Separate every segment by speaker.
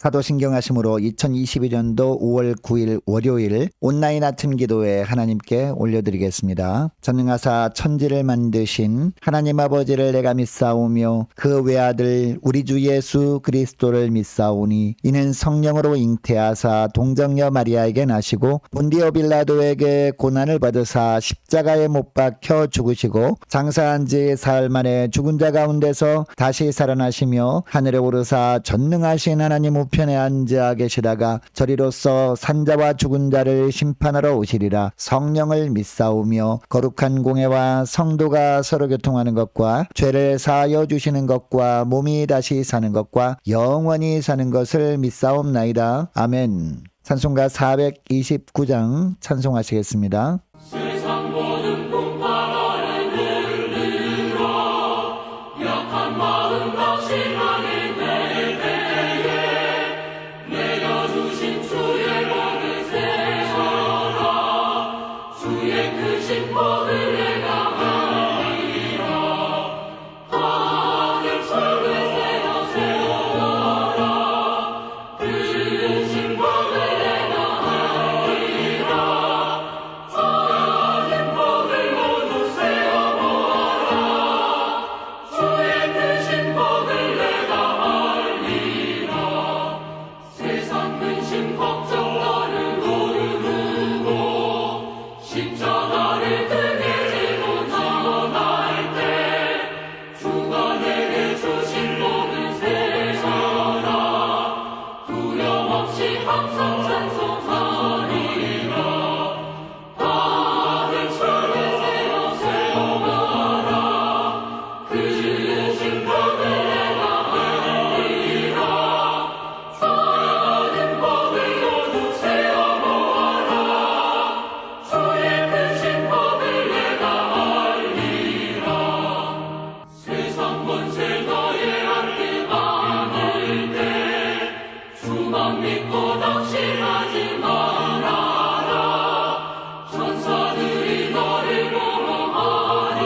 Speaker 1: 사도신경 하심으로 2022년도 5월 9일 월요일 온라인 아침 기도에 하나님께 올려드리겠습니다. 전능하사 천지를 만드신 하나님 아버지를 내가 믿사오며 그 외아들 우리 주 예수 그리스도를 믿사오니 이는 성령으로 잉태하사 동정녀 마리아에게 나시고 본디오 빌라도에게 고난을 받으사 십자가에 못 박혀 죽으시고 장사한 지 사흘 만에 죽은 자 가운데서 다시 살아나시며 하늘에 오르사 전능하신 하나님 우편에 앉아 계시다가 저리로서 산자와 죽은 자를 심판하러 오시리라. 성령을 믿사오며 거룩한 공회와 성도가 서로 교통하는 것과 죄를 사하여 주시는 것과 몸이 다시 사는 것과 영원히 사는 것을 믿사옵나이다. 아멘. 찬송가 429장 찬송하시겠습니다.
Speaker 2: 세상 모든 풍파를 흔들어 약한 마음 낙심하게 될 때에 내려주신 주의 복을 세워라. 주의 크신 복을 내가 알리라. 하늘 철을 세워라. 크신 복을 내가 알리라. 작은 복을 모두 세워보아라. 주의 크신 복을 내가 알리라. 세상 근심 걱정 나를 모르고 십자가를 등에 지고 나갈 때 주가 내게 주신 복은 세잖아. 두려움없이 항상 찬송하리라. 하늘 철을 세워봐라. 크신 복을 내가 알리라. 작은 복을 모두 세워보아라. 주의 크신 복을 내가 알리라. 세상 권세 너의 앞길 안을 때 주만 믿고 낙심하지 말아라. 천사들이 너를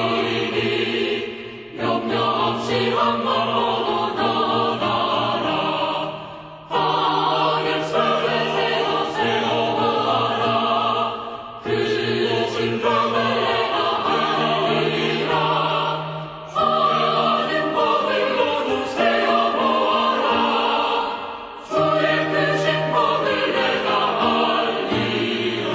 Speaker 2: 보호하리니 염려 없이 한번 보고 나가라. 하늘 철을 세워봐라. 크신 복을 내가 알리라. 작은 복을 모두 세워보아라. 주의 크신 복을 내가 알리라.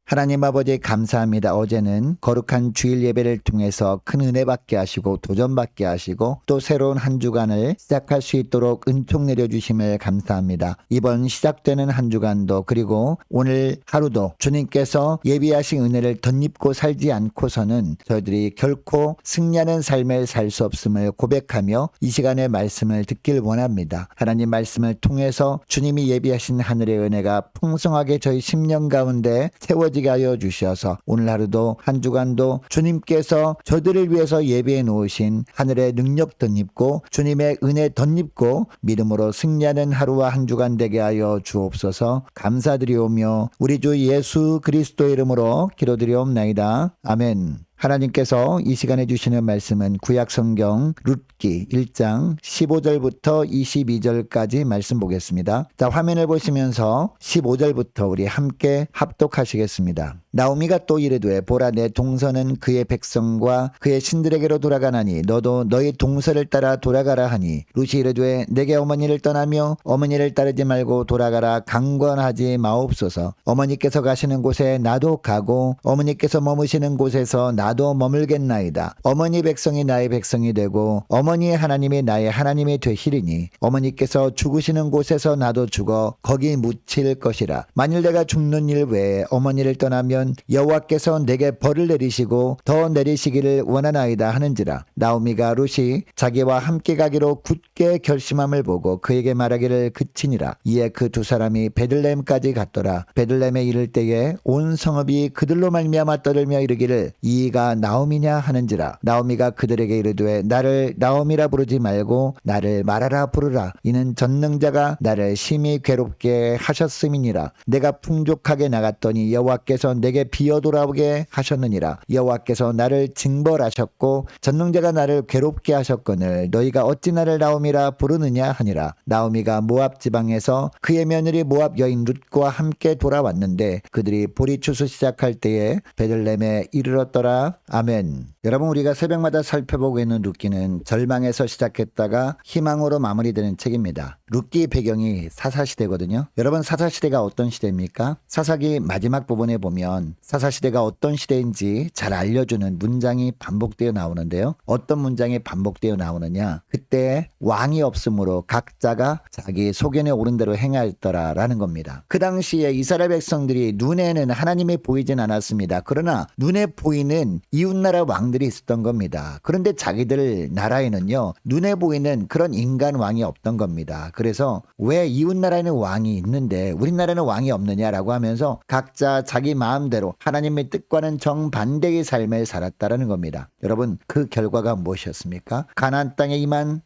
Speaker 1: 하나님 아버지 감사합니다. 어제는 거룩한 주일 예배를 통해서 큰 은혜 받게 하시고 도전 받게 하시고 또 새로운 한 주간을 시작할 수 있도록 은총 내려주심을 감사합니다. 이번 시작되는 한 주간도 그리고 오늘 하루도 주님께서 예비하신 은혜를 덧입고 살지 않고서는 저희들이 결코 승리하는 삶을 살 수 없음을 고백하며 이 시간의 말씀을 듣길 원합니다. 하나님 말씀을 통해서 주님이 예비하신 하늘의 은혜가 풍성하게 저희 심령 가운데 채워지게 하여 주셔서 오늘 하루도 한 주간도 주님께서 저들을 위해서 예비해 놓으신 하늘의 능력 덧입고 주님의 은혜 덧입고 믿음으로 승리하는 하루와 한 주간 되게 하여 주옵소서. 감사드리오며 우리 주 예수 그리스도 이름으로 기도드리옵나이다. 아멘. 하나님께서 이 시간에 주시는 말씀은 구약성경 룻기 1장 15절부터 22절까지 말씀 보겠습니다. 자, 화면을 보시면서 15절부터 우리 함께 합독하시겠습니다. 나오미가 또 이르되 보라 내 동서는 그의 백성과 그의 신들에게로 돌아가나니 너도 너희 동서를 따라 돌아가라 하니 룻이 이르되 내게 어머니를 떠나며 어머니를 따르지 말고 돌아가라 강권하지 마옵소서. 어머니께서 가시는 곳에 나도 가고 어머니께서 머무시는 곳에서 나도 머물겠나이다. 어머니 백성이 나의 백성이 되고 어머니의 하나님이 나의 하나님이 되시리니 어머니께서 죽으시는 곳에서 나도 죽어 거기 묻힐 것이라. 만일 내가 죽는 일 외에 어머니를 떠나면 여호와께서 내게 벌을 내리시고 더 내리시기를 원하나이다 하는지라. 나오미가 룻이 자기와 함께 가기로 굳게 결심함을 보고 그에게 말하기를 그치니라. 이에 그 두 사람이 베들레헴까지 갔더라. 베들레헴에 이를 때에 온 성읍이 그들로 말미암아 떠들며 이르기를 이 네가 나오미냐 하는지라. 나오미가 그들에게 이르되 나를 나오미라 부르지 말고 나를 마라라 부르라. 이는 전능자가 나를 심히 괴롭게 하셨음이니라. 내가 풍족하게 나갔더니 여호와께서 내게 비어 돌아오게 하셨느니라. 여호와께서 나를 징벌하셨고 전능자가 나를 괴롭게 하셨거늘 너희가 어찌 나를 나오미라 부르느냐 하니라. 나오미가 모압 지방에서 그의 며느리 모압 여인 룻과 함께 돌아왔는데 그들이 보리 추수 시작할 때에 베들레헴에 이르렀더라. 아멘. 여러분, 우리가 새벽마다 살펴보고 있는 룻기는 절망에서 시작했다가 희망으로 마무리되는 책입니다. 룻기 배경이 사사시대거든요. 여러분, 사사시대가 어떤 시대입니까? 사사기 마지막 부분에 보면 사사시대가 어떤 시대인지 잘 알려주는 문장이 반복되어 나오는데요. 어떤 문장이 반복되어 나오느냐? 그때 왕이 없으므로 각자가 자기 소견에 오른 대로 행하였더라라는 겁니다. 그 당시에 이스라엘 백성들이 눈에는 하나님이 보이진 않았습니다. 그러나 눈에 보이는 이웃나라 왕들이 있었던 겁니다. 그런데 자기들 나라에는요, 눈에 보이는 그런 인간 왕이 없던 겁니다. 그래서 왜 이웃나라에는 왕이 있는데 우리나라는 왕이 없느냐라고 하면서 각자 자기 마음대로 하나님의 뜻과는 정반대의 삶을 살았다라는 겁니다. 여러분, 그 결과가 무엇이었습니까? 가나안 땅에 임한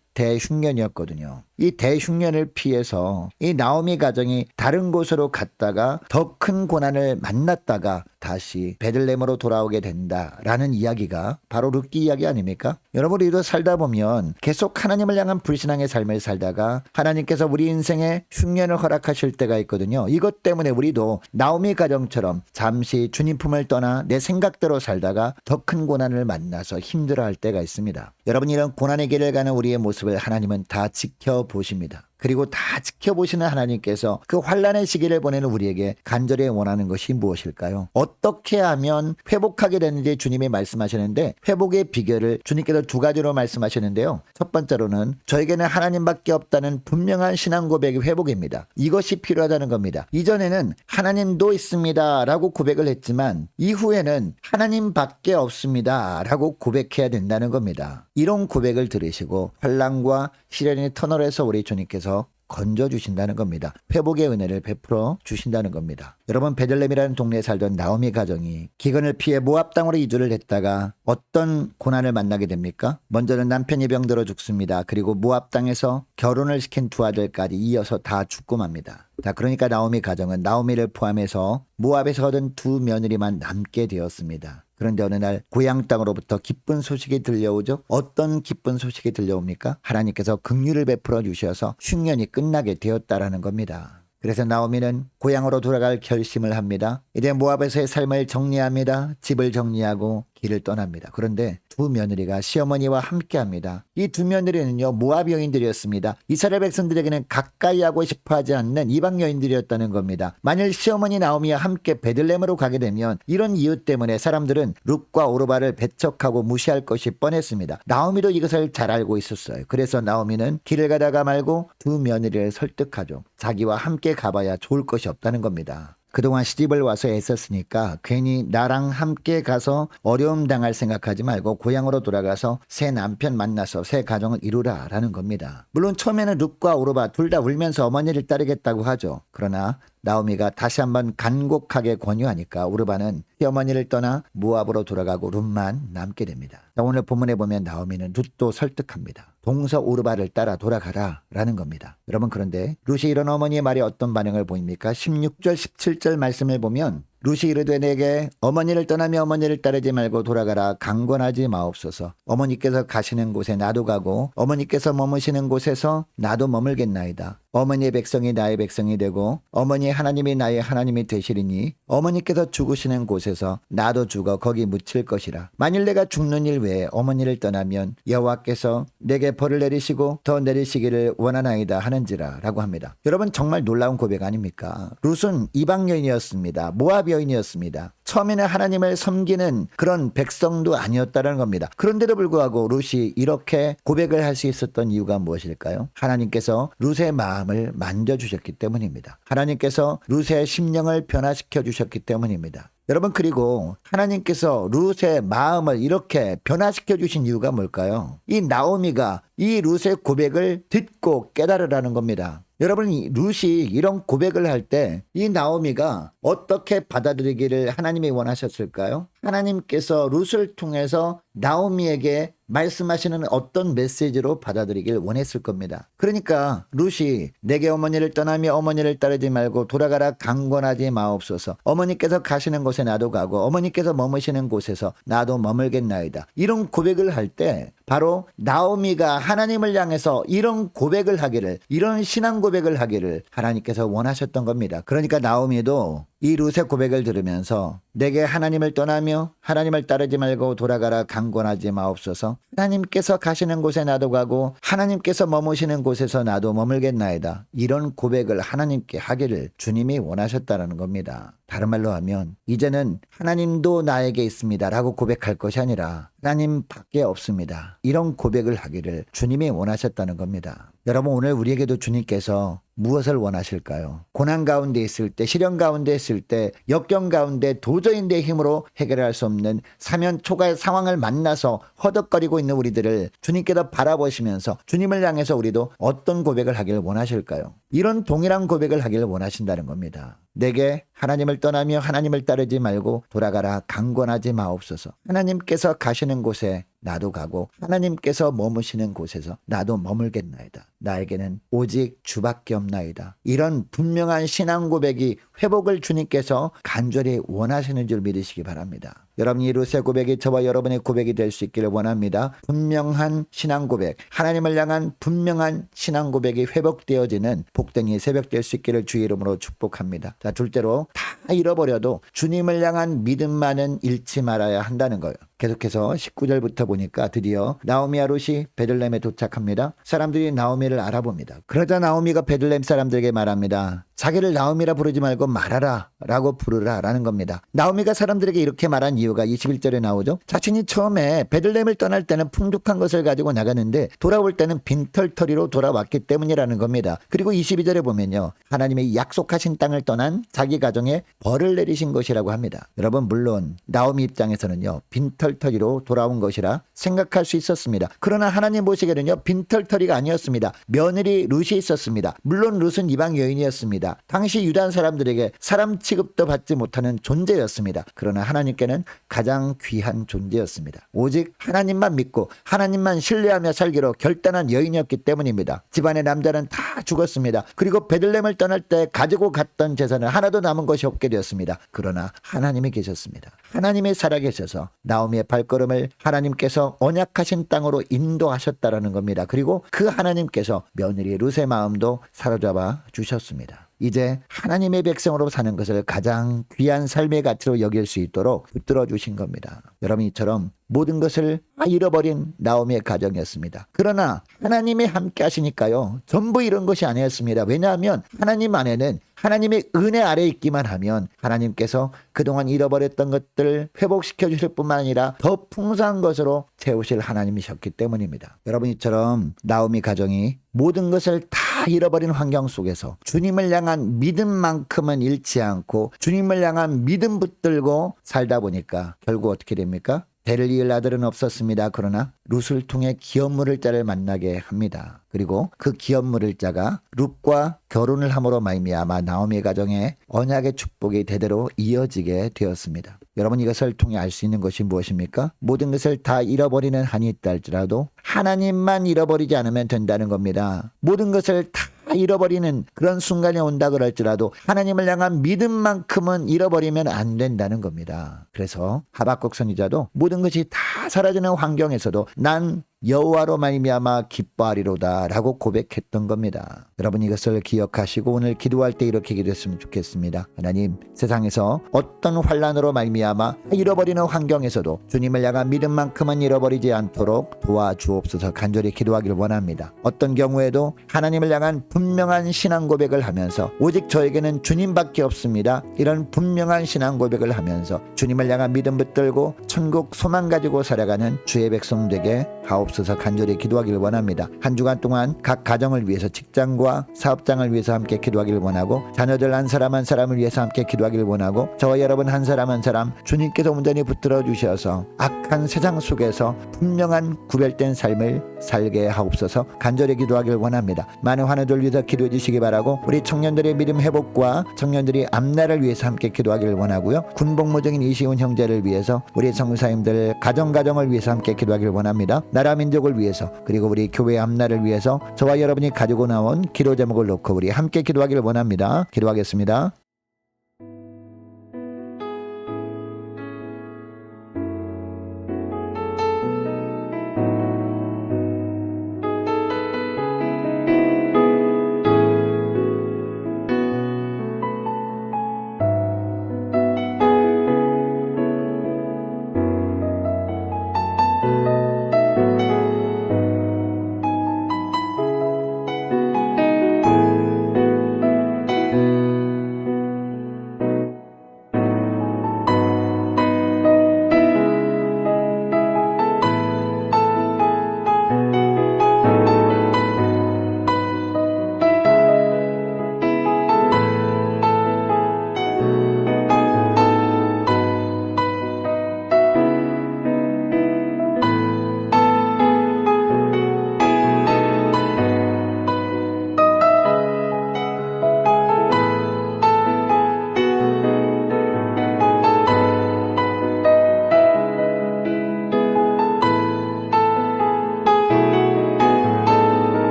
Speaker 1: 대흉년이었거든요. 이 대흉년을 피해서 이 나오미 가정이 다른 곳으로 갔다가 더 큰 고난을 만났다가 다시 베들레헴으로 돌아오게 된다라는 이야기가 바로 룻기 이야기 아닙니까? 여러분, 우리도 살다 보면 계속 하나님을 향한 불신앙의 삶을 살다가 하나님께서 우리 인생에 흉년을 허락하실 때가 있거든요. 이것 때문에 우리도 나오미 가정처럼 잠시 주님 품을 떠나 내 생각대로 살다가 더 큰 고난을 만나서 힘들어할 때가 있습니다. 여러분, 이런 고난의 길을 가는 우리의 모습을 하나님은 다 지켜보십니다. 그리고 다 지켜보시는 하나님께서 그 환난의 시기를 보내는 우리에게 간절히 원하는 것이 무엇일까요? 어떻게 하면 회복하게 되는지 주님이 말씀하시는데 회복의 비결을 주님께서 두 가지로 말씀하시는데요. 첫 번째로는 저에게는 하나님밖에 없다는 분명한 신앙 고백의 회복입니다. 이것이 필요하다는 겁니다. 이전에는 하나님도 있습니다 라고 고백을 했지만 이후에는 하나님밖에 없습니다 라고 고백해야 된다는 겁니다. 이런 고백을 들으시고 환난과 시련의 터널에서 우리 주님께서 건져주신다는 겁니다. 회복의 은혜를 베풀어 주신다는 겁니다. 여러분, 베들레헴이라는 동네에 살던 나오미 가정이 기근을 피해 모압 땅으로 이주를 했다가 어떤 고난을 만나게 됩니까? 먼저는 남편이 병들어 죽습니다. 그리고 모압 땅에서 결혼을 시킨 두 아들까지 이어서 다 죽고 맙니다. 자, 그러니까 나오미 가정은 나오미를 포함해서 모압에서 얻은 두 며느리만 남게 되었습니다. 그런데 어느 날 고향 땅으로부터 기쁜 소식이 들려오죠. 어떤 기쁜 소식이 들려옵니까? 하나님께서 긍휼을 베풀어 주셔서 흉년이 끝나게 되었다라는 겁니다. 그래서 나오미는 고향으로 돌아갈 결심을 합니다. 이제 모압에서의 삶을 정리합니다. 집을 정리하고 길을 떠납니다. 그런데 두 며느리가 시어머니와 함께합니다. 이 두 며느리는요, 모압 여인들이었습니다. 이스라엘 백성들에게는 가까이 하고 싶어하지 않는 이방 여인들이었다는 겁니다. 만일 시어머니 나오미와 함께 베들레헴으로 가게 되면 이런 이유 때문에 사람들은 룻과 오르바를 배척하고 무시할 것이 뻔했습니다. 나오미도 이것을 잘 알고 있었어요. 그래서 나오미는 길을 가다가 말고 두 며느리를 설득하죠. 자기와 함께 가봐야 좋을 것이 없다는 겁니다. 그동안 시집을 와서 애썼으니까 괜히 나랑 함께 가서 어려움 당할 생각하지 말고 고향으로 돌아가서 새 남편 만나서 새 가정을 이루라라는 겁니다. 물론 처음에는 룻과 오르바 둘 다 울면서 어머니를 따르겠다고 하죠. 그러나 나오미가 다시 한번 간곡하게 권유하니까 오르바는 시어머니를 떠나 모압으로 돌아가고 룻만 남게 됩니다. 오늘 본문에 보면 나오미는 룻도 설득합니다. 동서 오르바를 따라 돌아가라 라는 겁니다. 여러분, 그런데 룻이 이런 어머니의 말에 어떤 반응을 보입니까? 16절 17절 말씀을 보면 룻이 이르되 내게 어머니를 떠나며 어머니를 따르지 말고 돌아가라 강권하지 마옵소서. 어머니께서 가시는 곳에 나도 가고 어머니께서 머무시는 곳에서 나도 머물겠나이다. 어머니의 백성이 나의 백성이 되고 어머니의 하나님이 나의 하나님이 되시리니 어머니께서 죽으시는 곳에서 나도 죽어 거기 묻힐 것이라. 만일 내가 죽는 일 외에 어머니를 떠나면 여호와께서 내게 벌을 내리시고 더 내리시기를 원하나이다 하는지라 라고 합니다. 여러분, 정말 놀라운 고백 아닙니까? 룻은 이방 여인이었습니다. 모압 여인이었습니다. 처음에는 하나님을 섬기는 그런 백성도 아니었다는 겁니다. 그런데도 불구하고 룻이 이렇게 고백을 할 수 있었던 이유가 무엇일까요? 하나님께서 룻의 마음을 만져주셨기 때문입니다. 하나님께서 룻의 심령을 변화시켜 주셨기 때문입니다. 여러분, 그리고 하나님께서 룻의 마음을 이렇게 변화시켜 주신 이유가 뭘까요? 이 나오미가 이 룻의 고백을 듣고 깨달으라는 겁니다. 여러분, 이 룻이 이런 고백을 할 때 이 나오미가 어떻게 받아들이기를 하나님이 원하셨을까요? 하나님께서 룻을 통해서 나오미에게 말씀하시는 어떤 메시지로 받아들이길 원했을 겁니다. 그러니까 룻이 내게 어머니를 떠나며 어머니를 따르지 말고 돌아가라 강권하지 마옵소서. 어머니께서 가시는 곳에 나도 가고 어머니께서 머무시는 곳에서 나도 머물겠나이다. 이런 고백을 할 때 바로 나오미가 하나님을 향해서 이런 고백을 하기를, 이런 신앙 고백을 하기를 하나님께서 원하셨던 겁니다. 그러니까 나오미도 이 룻의 고백을 들으면서 내게 하나님을 떠나며 하나님을 따르지 말고 돌아가라 강권하지 마옵소서. 하나님께서 가시는 곳에 나도 가고 하나님께서 머무시는 곳에서 나도 머물겠나이다. 이런 고백을 하나님께 하기를 주님이 원하셨다는 겁니다. 다른 말로 하면 이제는 하나님도 나에게 있습니다 라고 고백할 것이 아니라 하나님 밖에 없습니다. 이런 고백을 하기를 주님이 원하셨다는 겁니다. 여러분, 오늘 우리에게도 주님께서 무엇을 원하실까요? 고난 가운데 있을 때, 시련 가운데 있을 때, 역경 가운데 도저히 내 힘으로 해결할 수 없는 사면 초과의 상황을 만나서 허덕거리고 있는 우리들을 주님께서 바라보시면서 주님을 향해서 우리도 어떤 고백을 하기를 원하실까요? 이런 동일한 고백을 하기를 원하신다는 겁니다. 내게 하나님을 떠나며 하나님을 따르지 말고 돌아가라 강권하지 마옵소서. 하나님께서 가시는 곳에 나도 가고 하나님께서 머무시는 곳에서 나도 머물겠나이다. 나에게는 오직 주밖에 없나이다. 이런 분명한 신앙 고백이 회복을 주님께서 간절히 원하시는 줄 믿으시기 바랍니다. 여러분이 룻의 고백이 저와 여러분의 고백이 될 수 있기를 원합니다. 분명한 신앙 고백, 하나님을 향한 분명한 신앙 고백이 회복되어지는 복된 새벽 될 수 있기를 주의 이름으로 축복합니다. 자, 둘째로 다 잃어버려도 주님을 향한 믿음만은 잃지 말아야 한다는 거예요. 계속해서 19절부터 보니까 드디어 나오미와 룻이 베들레헴에 도착합니다. 사람들이 나오미를 알아봅니다. 그러자 나오미가 베들레헴 사람들에게 말합니다. 자기를 나오미라 부르지 말고 마라라 라고 부르라 라는 겁니다. 나오미가 사람들에게 이렇게 말한 이유가 21절에 나오죠. 자신이 처음에 베들레헴을 떠날 때는 풍족한 것을 가지고 나갔는데 돌아올 때는 빈털터리로 돌아왔기 때문이라는 겁니다. 그리고 22절에 보면요, 하나님이 약속하신 땅을 떠난 자기 가정에 벌을 내리신 것이라고 합니다. 여러분, 물론 나오미 입장에서는요, 빈털터리로 돌아온 것이라 생각할 수 있었습니다. 그러나 하나님 보시기에는요, 빈털터리가 아니었습니다. 며느리 룻이 있었습니다. 물론 룻은 이방 여인이었습니다. 당시 유다 사람들에게 사람 취급도 받지 못하는 존재였습니다. 그러나 하나님께는 가장 귀한 존재였습니다. 오직 하나님만 믿고 하나님만 신뢰하며 살기로 결단한 여인이었기 때문입니다. 집안의 남자는 다 죽었습니다. 그리고 베들레헴을 떠날 때 가지고 갔던 재산은 하나도 남은 것이 없게 되었습니다. 그러나 하나님이 계셨습니다. 하나님이 살아계셔서 나오미의 발걸음을 하나님께서 언약하신 땅으로 인도하셨다라는 겁니다. 그리고 그 하나님께서 며느리 룻의 마음도 사로잡아 주셨습니다. 이제 하나님의 백성으로 사는 것을 가장 귀한 삶의 가치로 여길 수 있도록 붙들어 주신 겁니다. 여러분, 이처럼 모든 것을 다 잃어버린 나오미의 가정이었습니다. 그러나 하나님이 함께 하시니까요, 전부 이런 것이 아니었습니다. 왜냐하면 하나님 안에는 하나님의 은혜 아래 있기만 하면 하나님께서 그동안 잃어버렸던 것들을 회복시켜 주실 뿐만 아니라 더 풍성한 것으로 채우실 하나님이셨기 때문입니다. 여러분, 이처럼 나오미 가정이 모든 것을 다 잃어버린 환경 속에서 주님을 향한 믿음만큼은 잃지 않고 주님을 향한 믿음 붙들고 살다 보니까 결국 어떻게 됩니까? 대를 이을 아들은 없었습니다. 그러나 룻을 통해 기업 물을 자를 만나게 합니다. 그리고 그 기업 물을 자가 룻과 결혼을 함으로 말미암아 나오미 가정에 언약의 축복이 대대로 이어지게 되었습니다. 여러분, 이것을 통해 알 수 있는 것이 무엇입니까? 모든 것을 다 잃어버리는 한이 있다 할지라도 하나님만 잃어버리지 않으면 된다는 겁니다. 모든 것을 다 잃어버리는 그런 순간이 온다 그럴지라도 하나님을 향한 믿음만큼은 잃어버리면 안 된다는 겁니다. 그래서 하박국 선지자도 모든 것이 다 사라지는 환경에서도 난 여호와로 말미암아 기뻐하리로다 라고 고백했던 겁니다. 여러분, 이것을 기억하시고 오늘 기도할 때 이렇게 기도했으면 좋겠습니다. 하나님, 세상에서 어떤 환난으로 말미암아 잃어버리는 환경에서도 주님을 향한 믿음만큼은 잃어버리지 않도록 도와주옵소서 간절히 기도하기를 원합니다. 어떤 경우에도 하나님을 향한 분명한 신앙 고백을 하면서 오직 저에게는 주님밖에 없습니다, 이런 분명한 신앙 고백을 하면서 주님을 향한 믿음 붙들고 천국 소망 가지고 살아가는 주의 백성 되게 하옵소서 간절히 기도하기를 원합니다. 한 주간 동안 각 가정을 위해서, 직장과 사업장을 위해서 함께 기도하기를 원하고 자녀들 한 사람 한 사람을 위해서 함께 기도하기를 원하고 저와 여러분 한 사람 한 사람 주님께서 온전히 붙들어 주셔서 악한 세상 속에서 분명한 구별된 삶을 살게 하옵소서 간절히 기도하길 원합니다. 많은 환우들 위해서 기도해 주시기 바라고 우리 청년들의 믿음 회복과 청년들이 앞날을 위해서 함께 기도하길 원하고요. 군복무중인 이시훈 형제를 위해서 우리 성사님들 가정을 위해서 함께 기도하길 원합니다. 나라 민족을 위해서 그리고 우리 교회 앞날을 위해서 저와 여러분이 가지고 나온 기도 제목을 놓고 우리 함께 기도하길 원합니다. 기도하겠습니다.